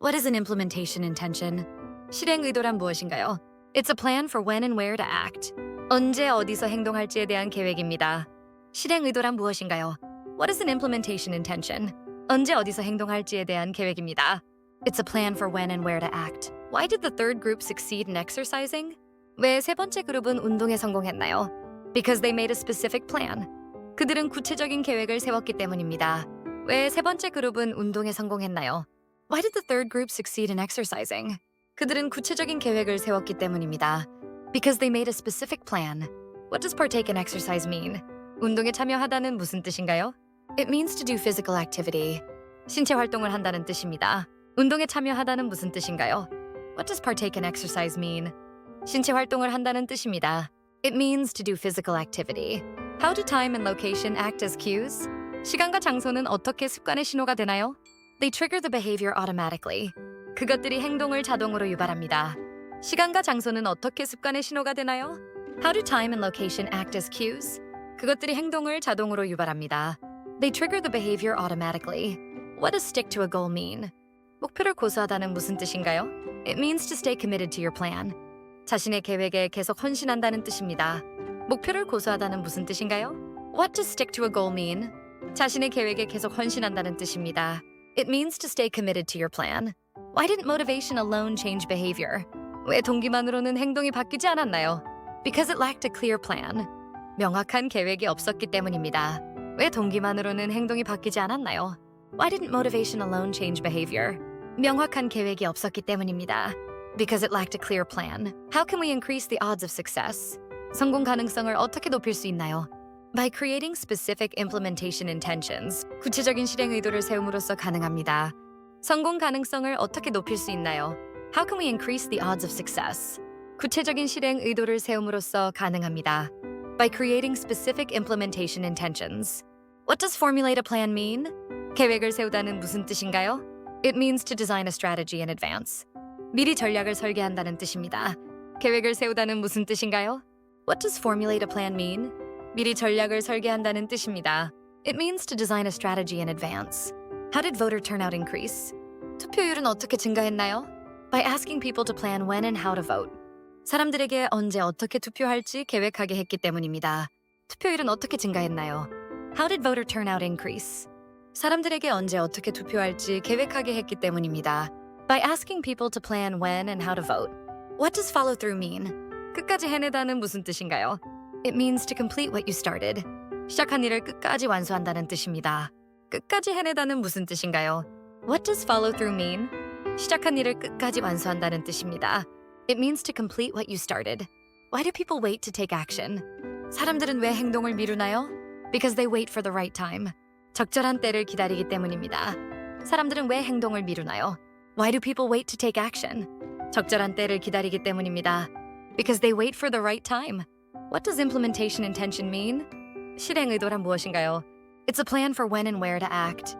What is an implementation intention? 실행 의도란 무엇인가요? It's a plan for when and where to act. 언제 어디서 행동할지에 대한 계획입니다. 실행 의도란 무엇인가요? What is an implementation intention? 언제 어디서 행동할지에 대한 계획입니다. It's a plan for when and where to act. Why did the third group succeed in exercising? 왜 세 번째 그룹은 운동에 성공했나요? Because they made a specific plan. 그들은 구체적인 계획을 세웠기 때문입니다. 왜 세 번째 그룹은 운동에 성공했나요? Why did the third group succeed in exercising? 그들은 구체적인 계획을 세웠기 때문입니다. Because they made a specific plan. What does partake in exercise mean? 운동에 참여하다는 무슨 뜻인가요? It means to do physical activity. 신체 활동을 한다는 뜻입니다. 운동에 참여하다는 무슨 뜻인가요? What does partake in exercise mean? 신체 활동을 한다는 뜻입니다. It means to do physical activity. How do time and location act as cues? 시간과 장소는 어떻게 습관의 신호가 되나요? They trigger the behavior automatically. 그것들이 행동을 자동으로 유발합니다. 시간과 장소는 어떻게 습관의 신호가 되나요? How do time and location act as cues? 그것들이 행동을 자동으로 유발합니다. They trigger the behavior automatically. What does stick to a goal mean? 목표를 고수하다는 무슨 뜻인가요? It means to stay committed to your plan. 자신의 계획에 계속 헌신한다는 뜻입니다. 목표를 고수하다는 무슨 뜻인가요? What does stick to a goal mean? 자신의 계획에 계속 헌신한다는 뜻입니다. It means to stay committed to your plan. Why didn't motivation alone change behavior? 왜 동기만으로는 행동이 바뀌지 않았나요? Because it lacked a clear plan. 명확한 계획이 없었기 때문입니다. 왜 동기만으로는 행동이 바뀌지 않았나요? Why didn't motivation alone change behavior? 명확한 계획이 없었기 때문입니다. Because it lacked a clear plan. How can we increase the odds of success? 성공 가능성을 어떻게 높일 수 있나요? By creating specific implementation intentions. 구체적인 실행 의도를 세움으로써 가능합니다. 성공 가능성을 어떻게 높일 수 있나요? How can we increase the odds of success? 구체적인 실행 의도를 세움으로써 가능합니다. By creating specific implementation intentions. What does formulate a plan mean? 계획을 세우다는 무슨 뜻인가요? It means to design a strategy in advance. 미리 전략을 설계한다는 뜻입니다. 계획을 세우다는 무슨 뜻인가요? What does formulate a plan mean? 미리 전략을 설계한다는 뜻입니다. It means to design a strategy in advance. How did voter turnout increase? 투표율은 어떻게 증가했나요? By asking people to plan when and how to vote. 사람들에게 언제 어떻게 투표할지 계획하게 했기 때문입니다. 투표율은 어떻게 증가했나요? How did voter turnout increase? 사람들에게 언제 어떻게 투표할지 계획하게 했기 때문입니다. By asking people to plan when and how to vote. What does follow through mean? 끝까지 해내다는 무슨 뜻인가요? It means to complete what you started. 시작한 일을 끝까지 완수한다는 뜻입니다. 끝까지 해내다는 무슨 뜻인가요? What does follow through mean? 시작한 일을 끝까지 완수한다는 뜻입니다. It means to complete what you started. Why do people wait to take action? 사람들은 왜 행동을 미루나요? Because they wait for the right time. 적절한 때를 기다리기 때문입니다. 사람들은 왜 행동을 미루나요? Why do people wait to take action? 적절한 때를 기다리기 때문입니다. Because they wait for the right time. What does implementation intention mean? 실행 의도란 무엇인가요? It's a plan for when and where to act.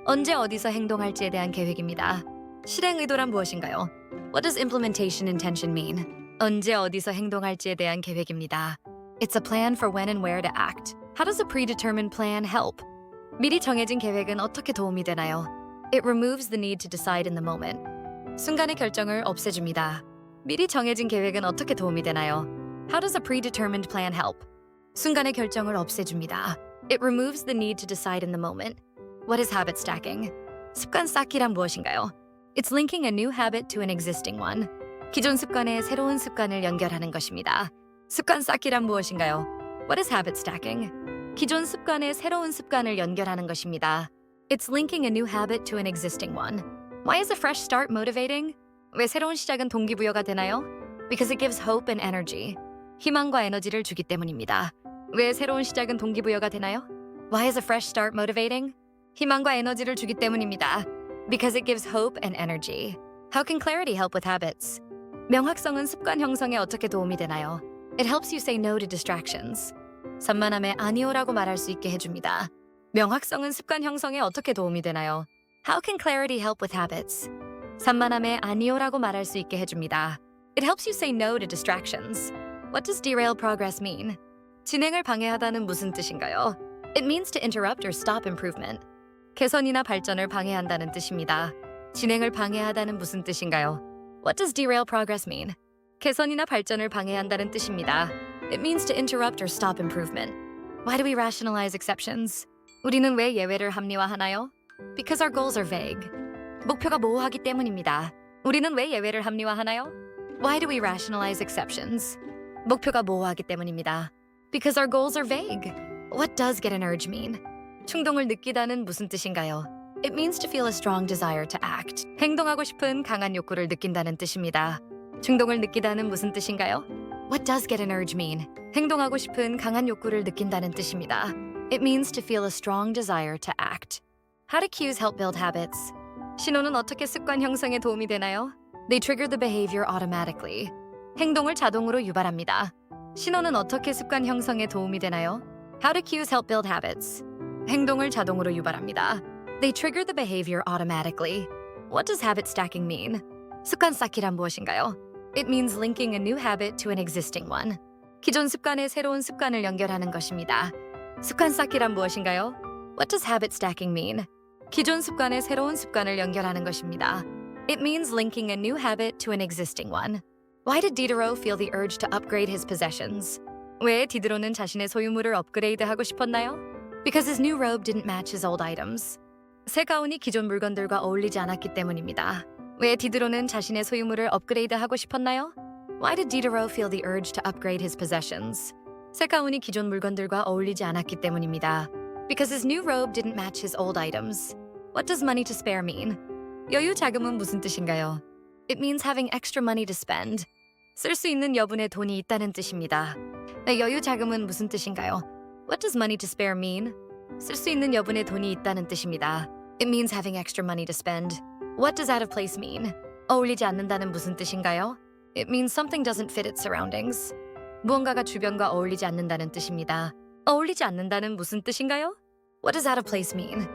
언제 어디서 행동할지에 대한 계획입니다. 실행 의도란 무엇인가요? What does implementation intention mean? 언제 어디서 행동할지에 대한 계획입니다. It's a plan for when and where to act. How does a predetermined plan help? 미리 정해진 계획은 어떻게 도움이 되나요? It removes the need to decide in the moment. 순간의 결정을 없애줍니다. 미리 정해진 계획은 어떻게 도움이 되나요? How does a predetermined plan help? 순간의 결정을 없애줍니다. It removes the need to decide in the moment. What is habit stacking? 습관 쌓기란 무엇인가요? It's linking a new habit to an existing one. 기존 습관에 새로운 습관을 연결하는 것입니다. 습관 쌓기란 무엇인가요? What is habit stacking? 기존 습관에 새로운 습관을 연결하는 것입니다. It's linking a new habit to an existing one. Why is a fresh start motivating? 왜 새로운 시작은 동기부여가 되나요? Because it gives hope and energy. 희망과 에너지를 주기 때문입니다. 왜 새로운 시작은 동기부여가 되나요? Why is a fresh start motivating? 희망과 에너지를 주기 때문입니다. Because it gives hope and energy. How can clarity help with habits? 명확성은 습관 형성에 어떻게 도움이 되나요? It helps you say no to distractions. 산만함에 아니오라고 말할 수 있게 해줍니다. 명확성은 습관 형성에 어떻게 도움이 되나요? How can clarity help with habits? 산만함에 아니오라고 말할 수 있게 해줍니다. It helps you say no to distractions. What does derail progress mean? 진행을 방해하다는 무슨 뜻인가요? It means to interrupt or stop improvement. 개선이나 발전을 방해한다는 뜻입니다. 진행을 방해하다는 무슨 뜻인가요? What does derail progress mean? 개선이나 발전을 방해한다는 뜻입니다. It means to interrupt or stop improvement. Why do we rationalize exceptions? 우리는 왜 예외를 합리화하나요? Because our goals are vague. 목표가 모호하기 때문입니다. 우리는 왜 예외를 합리화하나요? Why do we rationalize exceptions? 목표가 모호하기 때문입니다. Because our goals are vague. What does get an urge mean? 충동을 느끼다는 무슨 뜻인가요? It means to feel a strong desire to act. 행동하고 싶은 강한 욕구를 느낀다는 뜻입니다. 충동을 느끼다는 무슨 뜻인가요? What does get an urge mean? 행동하고 싶은 강한 욕구를 느낀다는 뜻입니다. It means to feel a strong desire to act. How do cues help build habits? 신호는 어떻게 습관 형성에 도움이 되나요? They trigger the behavior automatically. 행동을 자동으로 유발합니다. 신호는 어떻게 습관 형성에 도움이 되나요? How do cues help build habits? 행동을 자동으로 유발합니다. They trigger the behavior automatically. What does habit stacking mean? 습관 쌓기란 무엇인가요? It means linking a new habit to an existing one. 기존 습관에 새로운 습관을 연결하는 것입니다. 습관 쌓기란 무엇인가요? What does habit stacking mean? 기존 습관에 새로운 습관을 연결하는 것입니다. It means linking a new habit to an existing one. Why did Diderot feel the urge to upgrade his possessions? 왜 디드로는 자신의 소유물을 업그레이드하고 싶었나요? Because his new robe didn't match his old items. 새 가운이 기존 물건들과 어울리지 않았기 때문입니다. 왜 디드로는 자신의 소유물을 업그레이드하고 싶었나요? Why did Diderot feel the urge to upgrade his possessions? 새 가운이 기존 물건들과 어울리지 않았기 때문입니다. Because his new robe didn't match his old items. What does money to spare mean? 여유 자금은 무슨 뜻인가요? It means having extra money to spend. 쓸 수 있는 여분의 돈이 있다는 뜻입니다. 여유 자금은 무슨 뜻인가요? What does money to spare mean? 쓸 수 있는 여분의 돈이 있다는 뜻입니다. It means having extra money to spend. What does out of place mean? 어울리지 않는다는 무슨 뜻인가요? It means something doesn't fit its surroundings. 무언가가 주변과 어울리지 않는다는 뜻입니다. 어울리지 않는다는 무슨 뜻인가요? What does out of place mean?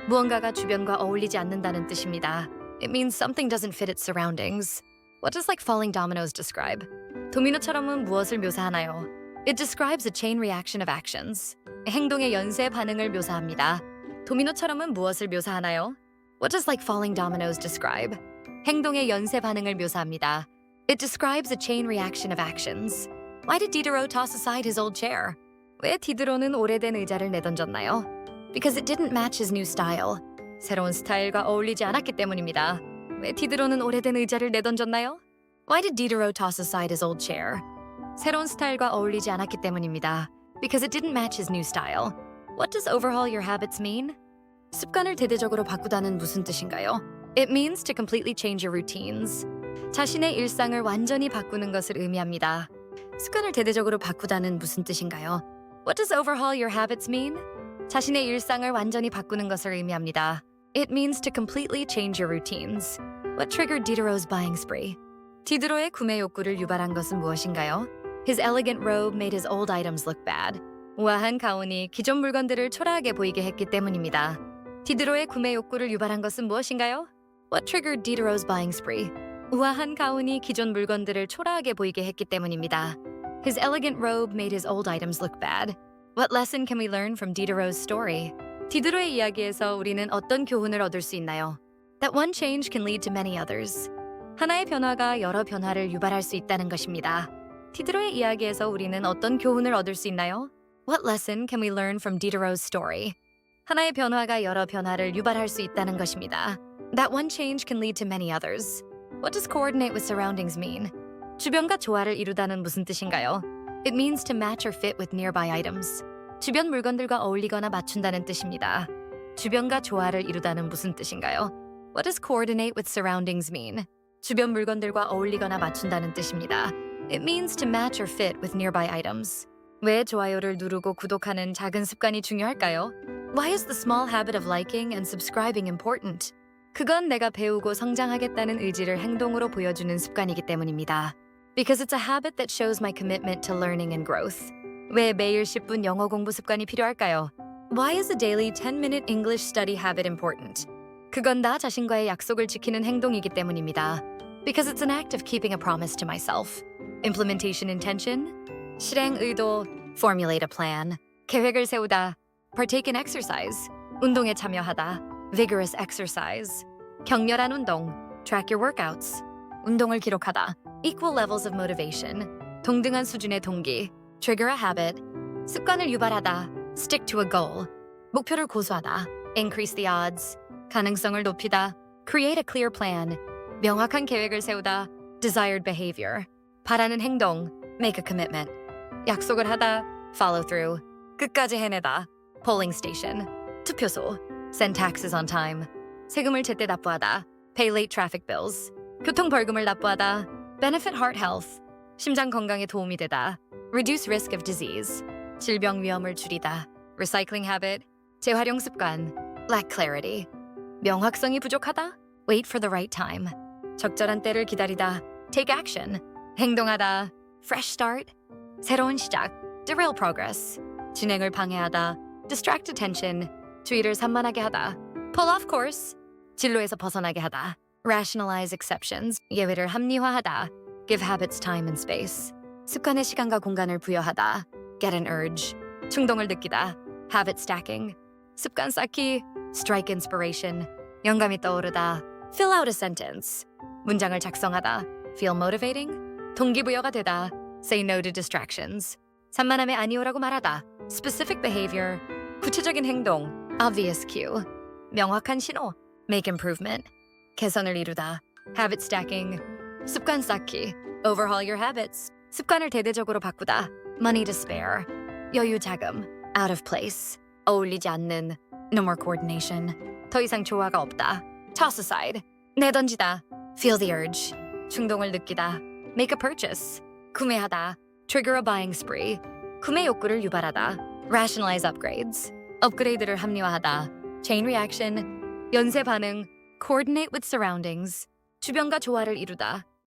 무언가가 주변과 어울리지 않는다는 뜻입니다. It means something doesn't fit its surroundings. What does like falling dominoes describe? 도미노처럼은 무엇을 묘사하나요? It describes a chain reaction of actions. 행동의 연쇄 반응을 묘사합니다. 도미노처럼은 무엇을 묘사하나요? What does like falling dominoes describe? 행동의 연쇄 반응을 묘사합니다. It describes a chain reaction of actions. Why did Diderot toss aside his old chair? 왜 디드로는 오래된 의자를 내던졌나요? Because it didn't match his new style. 새로운 스타일과 어울리지 않았기 때문입니다. 왜 디드로는 오래된 의자를 내던졌나요? Why did Diderot toss aside his old chair? 새로운 스타일과 어울리지 않았기 때문입니다. Because it didn't match his new style. What does overhaul your habits mean? 습관을 대대적으로 바꾸다는 무슨 뜻인가요? It means to completely change your routines. 자신의 일상을 완전히 바꾸는 것을 의미합니다. 습관을 대대적으로 바꾸다는 무슨 뜻인가요? What does overhaul your habits mean? 자신의 일상을 완전히 바꾸는 것을 의미합니다. It means to completely change your routines. What triggered Diderot's buying spree? 디드로의 구매 욕구를 유발한 것은 무엇인가요? His elegant robe made his old items look bad. 우아한 가운이 기존 물건들을 초라하게 보이게 했기 때문입니다. 디드로의 구매 욕구를 유발한 것은 무엇인가요? What triggered Diderot's buying spree? 우아한 가운이 기존 물건들을 초라하게 보이게 했기 때문입니다. His elegant robe made his old items look bad. What lesson can we learn from Diderot's story? 디드로의 이야기에서 우리는 어떤 교훈을 얻을 수 있나요? That one change can lead to many others. 하나의 변화가 여러 변화를 유발할 수 있다는 것입니다. 디드로의 이야기에서 우리는 어떤 교훈을 얻을 수 있나요? What lesson can we learn from Diderot's story? 하나의 변화가 여러 변화를 유발할 수 있다는 것입니다. That one change can lead to many others. What does coordinate with surroundings mean? 주변과 조화를 이루다는 무슨 뜻인가요? It means to match or fit with nearby items. 주변 물건들과 어울리거나 맞춘다는 뜻입니다. 주변과 조화를 이루다는 무슨 뜻인가요? What does coordinate with surroundings mean? 주변 물건들과 어울리거나 맞춘다는 뜻입니다. It means to match or fit with nearby items. 왜 좋아요를 누르고 구독하는 작은 습관이 중요할까요? Why is the small habit of liking and subscribing important? 그건 내가 배우고 성장하겠다는 의지를 행동으로 보여주는 습관이기 때문입니다. Because it's a habit that shows my commitment to learning and growth. 왜 매일 10분 영어 공부 습관이 필요할까요? Why is a daily 10-minute English study habit important? 그건 나 자신과의 약속을 지키는 행동이기 때문입니다. Because it's an act of keeping a promise to myself. Implementation intention, 실행 의도, formulate a plan, 계획을 세우다, partake in exercise, 운동에 참여하다, vigorous exercise, 격렬한 운동. Track your workouts. 운동을 기록하다. Equal levels of motivation. 동등한 수준의 동기. Trigger a habit. 습관을 유발하다. Stick to a goal. 목표를 고수하다. Increase the odds. 가능성을 높이다. Create a clear plan. 명확한 계획을 세우다. Desired behavior. 바라는 행동. Make a commitment. 약속을 하다. Follow through. 끝까지 해내다. Polling station. 투표소. Send taxes on time. 세금을 제때 납부하다. Pay late traffic bills. 교통 벌금을 납부하다. Benefit heart health. 심장 건강에 도움이 되다. Reduce risk of disease. 질병 위험을 줄이다. Recycling habit. 재활용 습관. Lack clarity. 명확성이 부족하다. Wait for the right time. 적절한 때를 기다리다. Take action. 행동하다. Fresh start. 새로운 시작. Derail progress. 진행을 방해하다. Distract attention. 주의를 산만하게 하다. Pull off course. 진로에서 벗어나게 하다. Rationalize exceptions. 예외를 합리화하다. Give habits time and space. 습관의 시간과 공간을 부여하다. Get an urge. 충동을 느끼다. Habit stacking. 습관 쌓기. Strike inspiration. 영감이 떠오르다. Fill out a sentence. 문장을 작성하다. Feel motivating. 동기부여가 되다. Say no to distractions. 산만함에 아니오라고 말하다. Specific behavior. 구체적인 행동. Obvious cue. 명확한 신호. Make improvement. 개선을 이루다. Habit stacking. 습관 쌓기. Overhaul your habits. 습관을 대대적으로 바꾸다. Money to spare. 여유 자금. Out of place. 어울리지 않는. No more coordination. 더 이상 조화가 없다. Toss aside. 내던지다. Feel the urge. 충동을 느끼다. Make a purchase. 구매하다. Trigger a buying spree. 구매 욕구를 유발하다. Rationalize upgrades. 업그레이드를 합리화하다. Chain reaction. 연쇄 반응. Coordinate with surroundings. 주변과 조화를 이루다.